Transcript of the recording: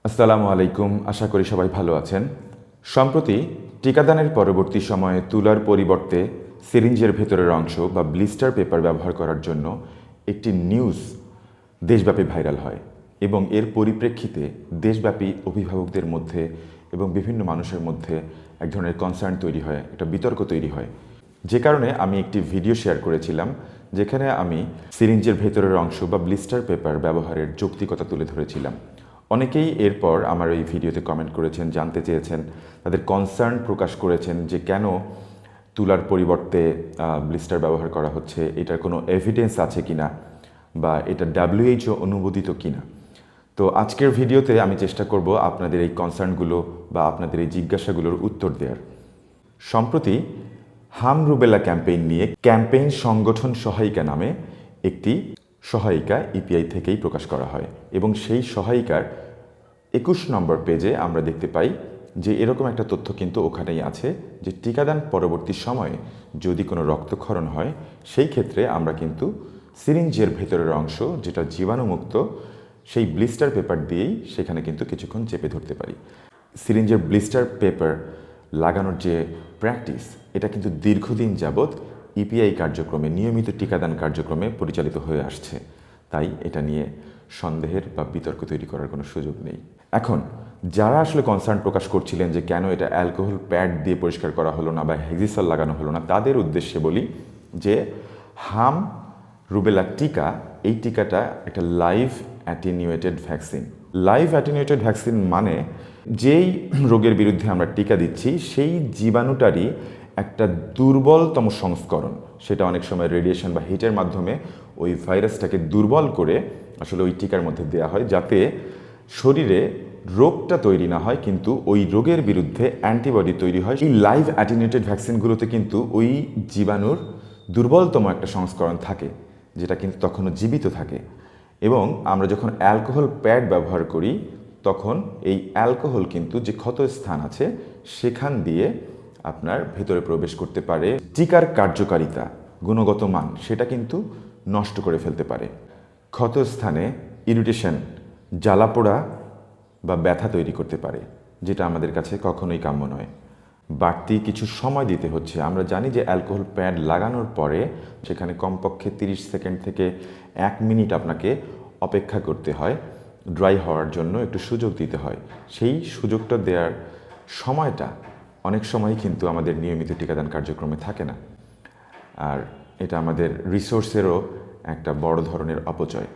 আসসালামু আলাইকুম, আশা করি সবাই ভালো আছেন। সম্প্রতি টিকাদানের পরবর্তী সময়ে তুলার পরিবর্তে সিরিঞ্জের ভেতরের অংশ বা ব্লিস্টার পেপার ব্যবহার করার জন্য একটি নিউজ দেশব্যাপী ভাইরাল হয় এবং এর পরিপ্রেক্ষিতে দেশব্যাপী অভিভাবকদের মধ্যে এবং বিভিন্ন মানুষের মধ্যে এক ধরনের কনসার্ন তৈরি হয়, একটা বিতর্ক তৈরি হয়। যে কারণে আমি একটি ভিডিও শেয়ার করেছিলাম যেখানে আমি সিরিঞ্জের ভেতরের অংশ বা ব্লিস্টার পেপার ব্যবহারের যৌক্তিকতা তুলে ধরেছিলাম। অনেকেই এরপর আমার এই ভিডিওতে কমেন্ট করেছেন, জানতে চেয়েছেন, তাদের কনসার্ন প্রকাশ করেছেন যে কেন তুলার পরিবর্তে ব্লিস্টার ব্যবহার করা হচ্ছে, এটার কোনো এভিডেন্স আছে কিনা বা এটা WHO অনুমোদিত কিনা। তো আজকের ভিডিওতে আমি চেষ্টা করব আপনাদের এই কনসার্নগুলো বা আপনাদের এই জিজ্ঞাসাগুলোর উত্তর দেওয়ার। সম্প্রতি হাম রুবেলা ক্যাম্পেইন নিয়ে ক্যাম্পেইন সংগঠন সহায়িকা নামে একটি সহায়িকা ইপিআই থেকেই প্রকাশ করা হয় এবং সেই সহায়িকার 21 নম্বর পেজে আমরা দেখতে পাই যে এরকম একটা তথ্য কিন্তু ওখানেই আছে যে টিকাদান পরবর্তী সময়ে যদি কোনো রক্তক্ষরণ হয় সেই ক্ষেত্রে আমরা কিন্তু সিরিঞ্জের ভেতরের অংশ যেটা জীবাণুমুক্ত সেই ব্লিস্টার পেপার দিয়েই সেখানে কিন্তু কিছুক্ষণ চেপে ধরতে পারি। সিরিঞ্জের ব্লিস্টার পেপার লাগানোর যে প্র্যাকটিস এটা কিন্তু দীর্ঘদিন যাবৎ ইপিআই কার্যক্রমে নিয়মিত টিকাদান কার্যক্রমে পরিচালিত হয়ে আসছে, তাই এটা নিয়ে সন্দেহের বা বিতর্ক তৈরি করার কোনো সুযোগ নেই। এখন যারা আসলে কনসার্ন প্রকাশ করছিলেন যে কেন এটা অ্যালকোহল প্যাড দিয়ে পরিষ্কার করা হলো না বা হেক্সিসল লাগানো হলো না, তাদের উদ্দেশ্যে বলি যে হাম রুবেলা টিকা, এই টিকাটা একটা লাইভ অ্যাটেনিউয়েটেড ভ্যাকসিন। লাইভ অ্যাটেনিউয়েটেড ভ্যাকসিন মানে যেই রোগের বিরুদ্ধে আমরা টিকা দিচ্ছি সেই জীবাণুটারই একটা দুর্বলতম সংস্করণ, সেটা অনেক সময় রেডিয়েশন বা হিটের মাধ্যমে ওই ভাইরাসটাকে দুর্বল করে আসলে ওই টিকার মধ্যে দেওয়া হয় যাতে শরীরে রোগটা তৈরি না হয় কিন্তু ওই রোগের বিরুদ্ধে অ্যান্টিবডি তৈরি হয়। এই লাইভ অ্যাটেনিউয়েটেড ভ্যাকসিনগুলোতে কিন্তু ওই জীবাণুর দুর্বলতম একটা সংস্করণ থাকে যেটা কিন্তু তখনও জীবিত থাকে এবং আমরা যখন অ্যালকোহল প্যাড ব্যবহার করি তখন এই অ্যালকোহল কিন্তু যে ক্ষত স্থান আছে সেখান দিয়ে আপনার ভেতরে প্রবেশ করতে পারে, টিকার কার্যকারিতা গুণগত মান সেটা কিন্তু নষ্ট করে ফেলতে পারে। ক্ষতস্থানে ইরিটেশন, জ্বালাপোড়া বা ব্যথা তৈরি করতে পারে, যেটা আমাদের কাছে কখনোই কাম্য নয়। বাড়তি কিছু সময় দিতে হচ্ছে। আমরা জানি যে অ্যালকোহল প্যাড লাগানোর পরে সেখানে কমপক্ষে 30 সেকেন্ড থেকে 1 মিনিট আপনাকে অপেক্ষা করতে হয়, ড্রাই হওয়ার জন্য একটু সুযোগ দিতে হয়। সেই সুযোগটা দেওয়ার সময়টা অনেক সময় কিন্তু আমাদের নিয়মিত টিকাদান কার্যক্রমে থাকে না, আর এটা আমাদের রিসোর্সেরও একটা বড় ধরনের অপচয়।